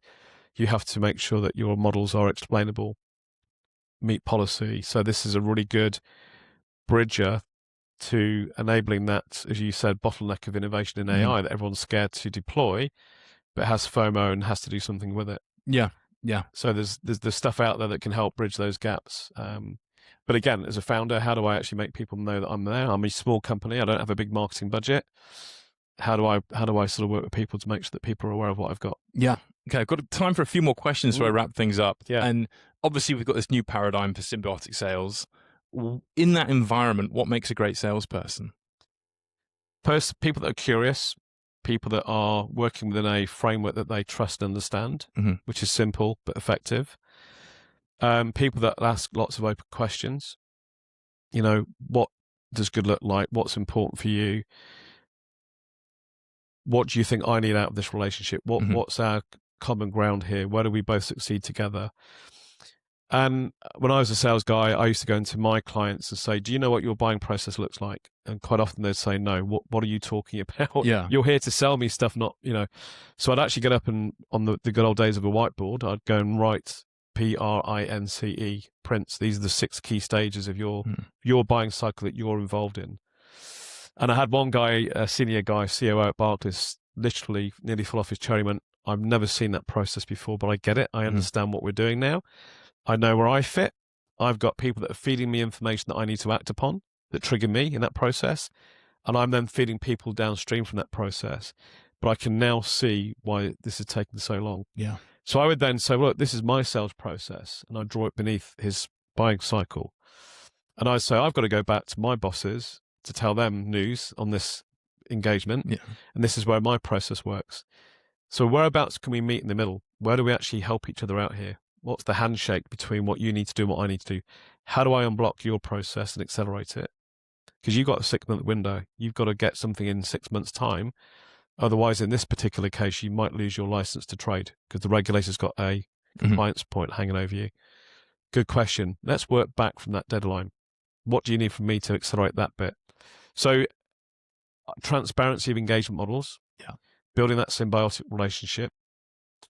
you have to make sure that your models are explainable, meet policy. So this is a really good bridger to enabling that, as you said, bottleneck of innovation in AI that everyone's scared to deploy, but has FOMO and has to do something with it. Yeah. So there's stuff out there that can help bridge those gaps. But again, as a founder, how do I actually make people know that I'm there? I'm a small company. I don't have a big marketing budget. How do I sort of work with people to make sure that people are aware of what I've got? Yeah. Okay, I've got time for a few more questions before I wrap things up. Yeah. And obviously we've got this new paradigm for symbiotic sales. In that environment, what makes a great salesperson? People that are curious, people that are working within a framework that they trust and understand, which is simple but effective. People that ask lots of open questions. What does good look like? What's important for you? What do you think I need out of this relationship? What's our common ground here? Where do we both succeed together? And when I was a sales guy, I used to go into my clients and say, do you know what your buying process looks like? And quite often they'd say, no, what are you talking about? Yeah. You're here to sell me stuff, not, So I'd actually get up and on the good old days of a whiteboard, I'd go and write PRINCE, prints. These are the 6 key stages of your buying cycle that you're involved in. And I had one guy, a senior guy, COO at Barclays, literally nearly fall off his cherry, went, I've never seen that process before, but I get it. I understand what we're doing now. I know where I fit. I've got people that are feeding me information that I need to act upon that trigger me in that process. And I'm then feeding people downstream from that process. But I can now see why this is taking so long. Yeah. So I would then say, look, this is my sales process. And I'd draw it beneath his buying cycle. And I'd say, I've got to go back to my bosses to tell them news on this engagement. Yeah. And this is where my process works. So whereabouts can we meet in the middle? Where do we actually help each other out here? What's the handshake between what you need to do and what I need to do? How do I unblock your process and accelerate it? Because you've got a 6-month window. You've got to get something in 6 months' time. Otherwise, in this particular case, you might lose your license to trade because the regulator's got a compliance point hanging over you. Good question. Let's work back from that deadline. What do you need from me to accelerate that bit? So transparency of engagement models, building that symbiotic relationship,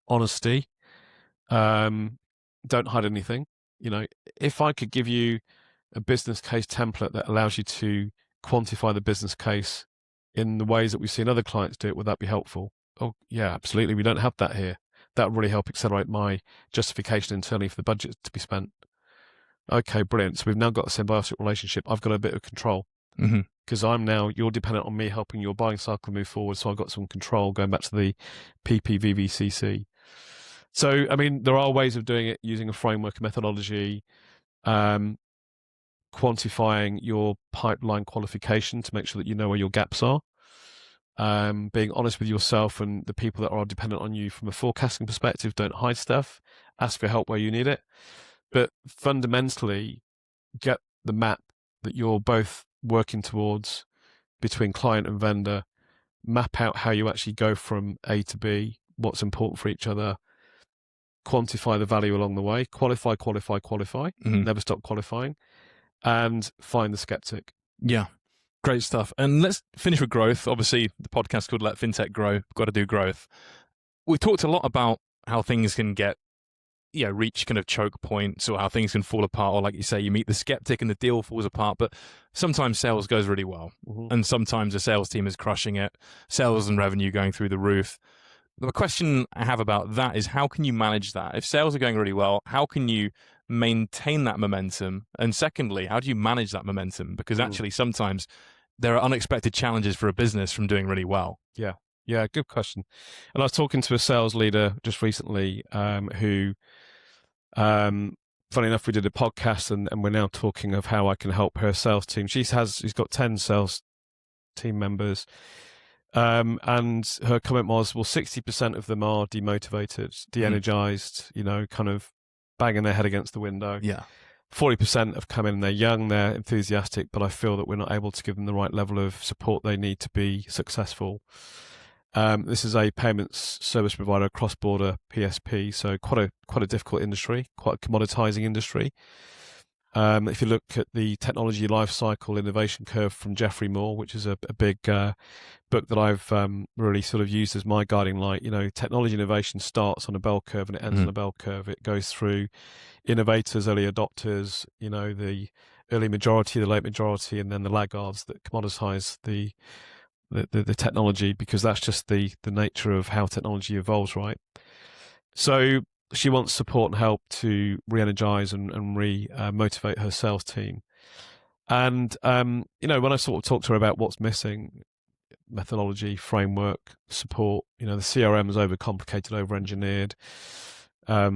honesty, don't hide anything. If I could give you a business case template that allows you to quantify the business case in the ways that we've seen other clients do it, would that be helpful? Oh, yeah, absolutely. We don't have that here. That would really help accelerate my justification internally for the budget to be spent. Okay, brilliant. So we've now got a symbiotic relationship. I've got a bit of control because you're dependent on me helping your buying cycle move forward. So I've got some control, going back to the PPVVCC. So, I mean, there are ways of doing it using a framework, a methodology, quantifying your pipeline qualification to make sure that you know where your gaps are, being honest with yourself and the people that are dependent on you from a forecasting perspective. Don't hide stuff, ask for help where you need it, but fundamentally get the map that you're both working towards between client and vendor, map out how you actually go from A to B, what's important for each other, quantify the value along the way, qualify, never stop qualifying, and find the skeptic. Yeah. Great stuff. And let's finish with growth. Obviously, the podcast called Let FinTech Grow. We've got to do growth. We've talked a lot about how things can reach kind of choke points, or how things can fall apart, or like you say, you meet the skeptic and the deal falls apart. But sometimes sales goes really well. And sometimes the sales team is crushing it, sales and revenue going through the roof. The question I have about that is, how can you manage that? If sales are going really well, how can you maintain that momentum? And secondly, how do you manage that momentum? Because actually sometimes there are unexpected challenges for a business from doing really well. Yeah, good question. And I was talking to a sales leader just recently who, funny enough, we did a podcast and we're now talking of how I can help her sales team. She's got 10 sales team members. And her comment was, well, 60% of them are demotivated, de-energized, kind of banging their head against the window. Yeah. 40% have come in, they're young, they're enthusiastic, but I feel that we're not able to give them the right level of support they need to be successful. This is a payments service provider, cross-border PSP, so quite a difficult industry, quite a commoditizing industry. If you look at the technology life cycle innovation curve from Geoffrey Moore, which is a big book that I've really sort of used as my guiding light, technology innovation starts on a bell curve and it ends on a bell curve. It goes through innovators, early adopters, the early majority, the late majority, and then the laggards that commoditize the technology, because that's just the nature of how technology evolves, right? So she wants support and help to re-energize and re-motivate her sales team. And, when I sort of talk to her about what's missing, methodology, framework, support, the CRM is overcomplicated, over-engineered.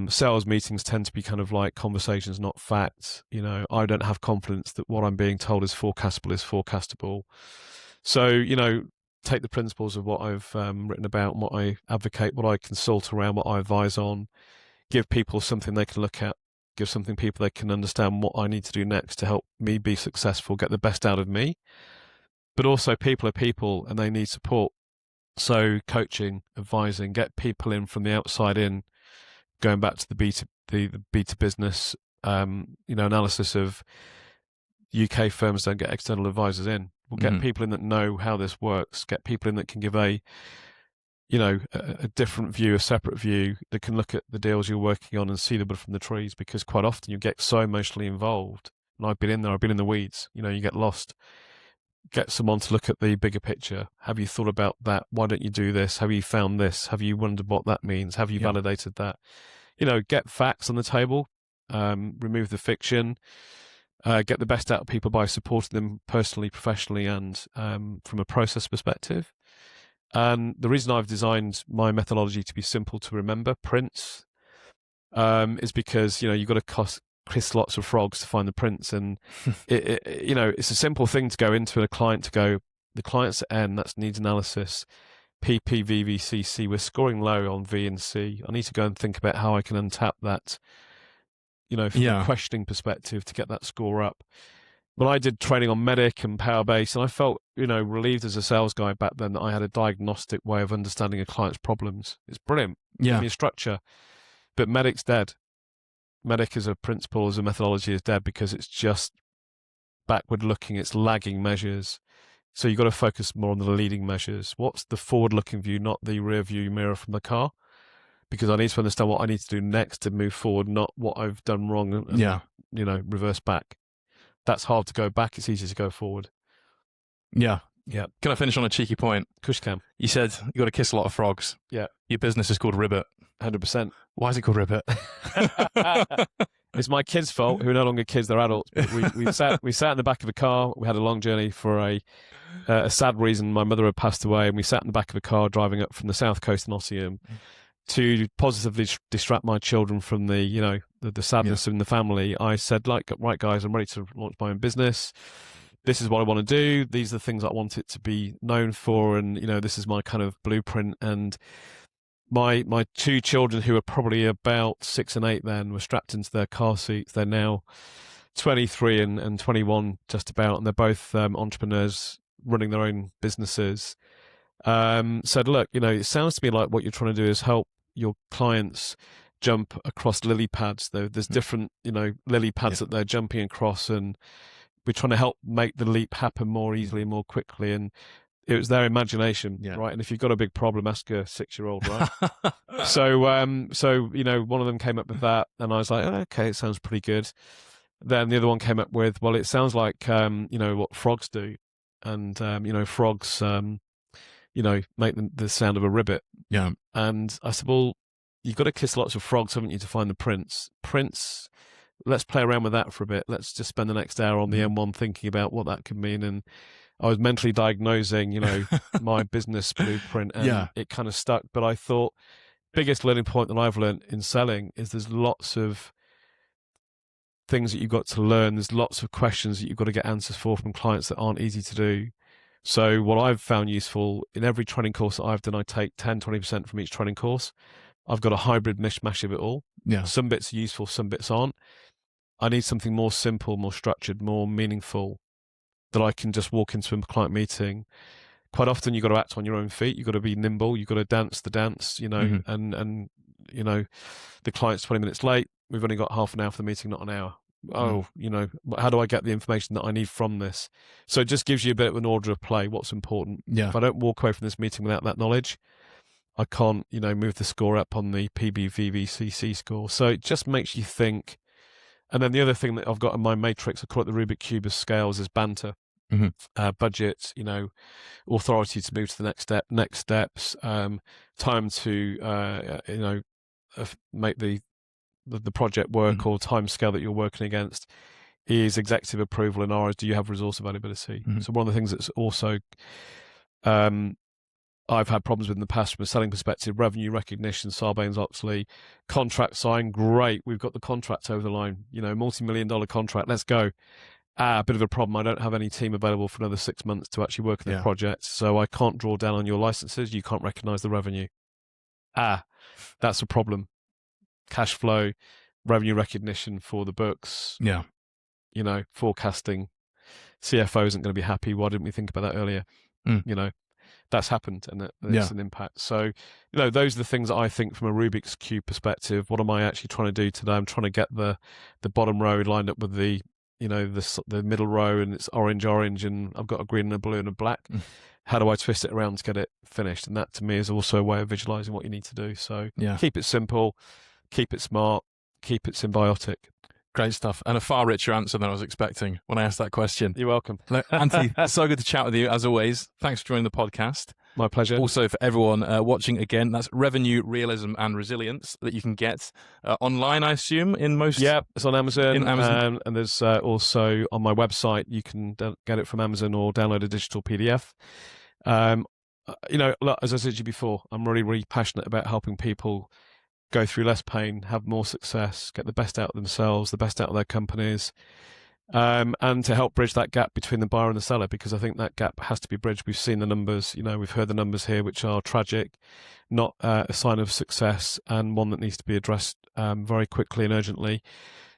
Sales meetings tend to be kind of like conversations, not facts. I don't have confidence that what I'm being told is forecastable. So, take the principles of what I've written about, what I advocate, what I consult around, what I advise on, give people something they can look at, give something people they can understand what I need to do next to help me be successful, get the best out of me. But also people are people and they need support. So coaching, advising, get people in from the outside in, going back to the B2 business, analysis of UK firms don't get external advisors in. We'll get people in that know how this works, get people in that can give a different view, a separate view, that can look at the deals you're working on and see the wood from the trees, because quite often you get so emotionally involved. And I've been in there, I've been in the weeds, you get lost. Get someone to look at the bigger picture. Have you thought about that? Why don't you do this? Have you found this? Have you wondered what that means? Have you validated that? Get facts on the table, remove the fiction, get the best out of people by supporting them personally, professionally, and from a process perspective. And the reason I've designed my methodology to be simple to remember, prints, is because, you've got to kiss lots of frogs to find the prints. And, it's a simple thing to go into a client to go, the client's at N, that's needs analysis, PPVVCC, we're scoring low on V and C. I need to go and think about how I can untap that, from a questioning perspective to get that score up. Well, I did training on Medic and Powerbase, and I felt, relieved as a sales guy back then that I had a diagnostic way of understanding a client's problems. It's brilliant. Give me a structure. But Medic's dead. Medic as a principle, as a methodology, is dead because it's just backward looking, it's lagging measures. So you've got to focus more on the leading measures. What's the forward looking view, not the rear view mirror from the car? Because I need to understand what I need to do next to move forward, not what I've done wrong and reverse back. that's hard to go back. It's easy to go forward. Yeah. Yeah. Can I finish on a cheeky point? Kush cam. You said you got to kiss a lot of frogs. Yeah. Your business is called Ribbit. 100%. Why is it called Ribbit? It's my kids' fault, who are no longer kids, they're adults. But we sat in the back of a car. We had a long journey for a sad reason. My mother had passed away, and we sat in the back of a car driving up from the south coast of Nottingham to positively distract my children from the sadness in the family. I said, right, guys, I'm ready to launch my own business. This is what I want to do. These are the things I want it to be known for, and this is my kind of blueprint. And my two children, who were probably about 6 and 8 then, were strapped into their car seats. They're now 23 and 21 just about, and they're both entrepreneurs running their own businesses. Said, look, it sounds to me like what you're trying to do is help your clients jump across lily pads. There's different, lily pads that they're jumping across, and we're trying to help make the leap happen more easily and more quickly. And it was their imagination, right? And if you've got a big problem, ask a 6-year-old, right? So one of them came up with that, and I was like, oh, okay, it sounds pretty good. Then the other one came up with, well, it sounds like, what frogs do. And, frogs, make the sound of a ribbit. Yeah. And I said, well, you've got to kiss lots of frogs, haven't you, to find the prince? Let's play around with that for a bit. Let's just spend the next hour on the M1 thinking about what that could mean. And I was mentally diagnosing, my business blueprint, and it kind of stuck. But I thought, biggest learning point that I've learned in selling is there's lots of things that you've got to learn. There's lots of questions that you've got to get answers for from clients that aren't easy to do. So what I've found useful in every training course that I've done, I take 10, 20% from each training course. I've got a hybrid mishmash of it all. Yeah. Some bits are useful, some bits aren't. I need something more simple, more structured, more meaningful, that I can just walk into a client meeting. Quite often you've got to act on your own feet. You've got to be nimble. You've got to dance the dance, and the client's 20 minutes late. We've only got half an hour for the meeting, not an hour. Oh, how do I get the information that I need from this? So it just gives you a bit of an order of play, what's important. Yeah. If I don't walk away from this meeting without that knowledge, I can't, move the score up on the PPVVCC score. So it just makes you think. And then the other thing that I've got in my matrix, I call it the Rubik Cube of scales, is banter, budget, authority to move to the next steps, time to, make the project work, or time scale that you're working against, is executive approval, and ours, do you have resource availability? So one of the things that's also I've had problems with in the past from a selling perspective, revenue recognition, Sarbanes-Oxley, contract sign, great, we've got the contract over the line, multi-million-dollar contract, let's go. A bit of a problem, I don't have any team available for another 6 months to actually work on the project, so I can't draw down on your licenses, you can't recognize the revenue. That's a problem. Cash flow, revenue recognition for the books, forecasting. CFO isn't going to be happy. Why didn't we think about that earlier? That's happened, and it's an impact. So, those are the things that I think from a Rubik's Cube perspective. What am I actually trying to do today? I'm trying to get the bottom row lined up with the middle row, and it's orange, and I've got a green and a blue and a black. How do I twist it around to get it finished? And that, to me, is also a way of visualizing what you need to do. So keep it simple, keep it smart, keep it symbiotic. Great stuff. And a far richer answer than I was expecting when I asked that question. You're welcome. Look, Anthony, so good to chat with you, as always. Thanks for joining the podcast. My pleasure. Also, for everyone watching again, that's Revenue, Realism and Resilience that you can get online, I assume, in most... Yeah, it's on Amazon. In Amazon. And there's also on my website, you can get it from Amazon or download a digital PDF. Look, as I said to you before, I'm really, really passionate about helping people go through less pain, have more success, get the best out of themselves, the best out of their companies, and to help bridge that gap between the buyer and the seller, because I think that gap has to be bridged. We've seen the numbers, we've heard the numbers here, which are tragic, not a sign of success, and one that needs to be addressed very quickly and urgently.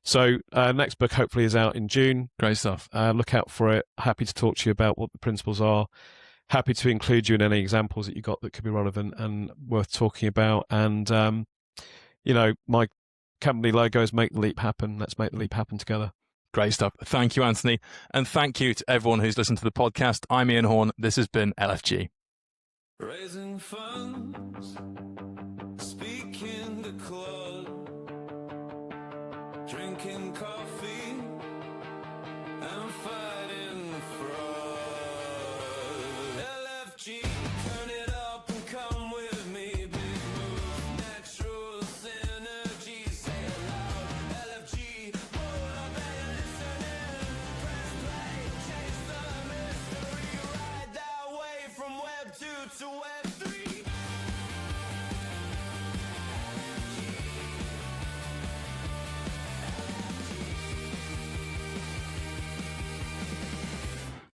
So next book hopefully is out in June. Great stuff. Look out for it. Happy to talk to you about what the principles are. Happy to include you in any examples that you got that could be relevant and worth talking about. And my company logo is Make the Leap Happen. Let's make the leap happen together. Great stuff. Thank you, Anthony. And thank you to everyone who's listened to the podcast. I'm Ian Horne. This has been LFG. Raising funds, speaking the club, drinking coffee, and I'm fighting fraud. LFG, turn it up and come with me. Big move, natural synergy. Say it loud. LFG, roll up and listen in. Press play, chase the mystery. Ride that way from Web 2 to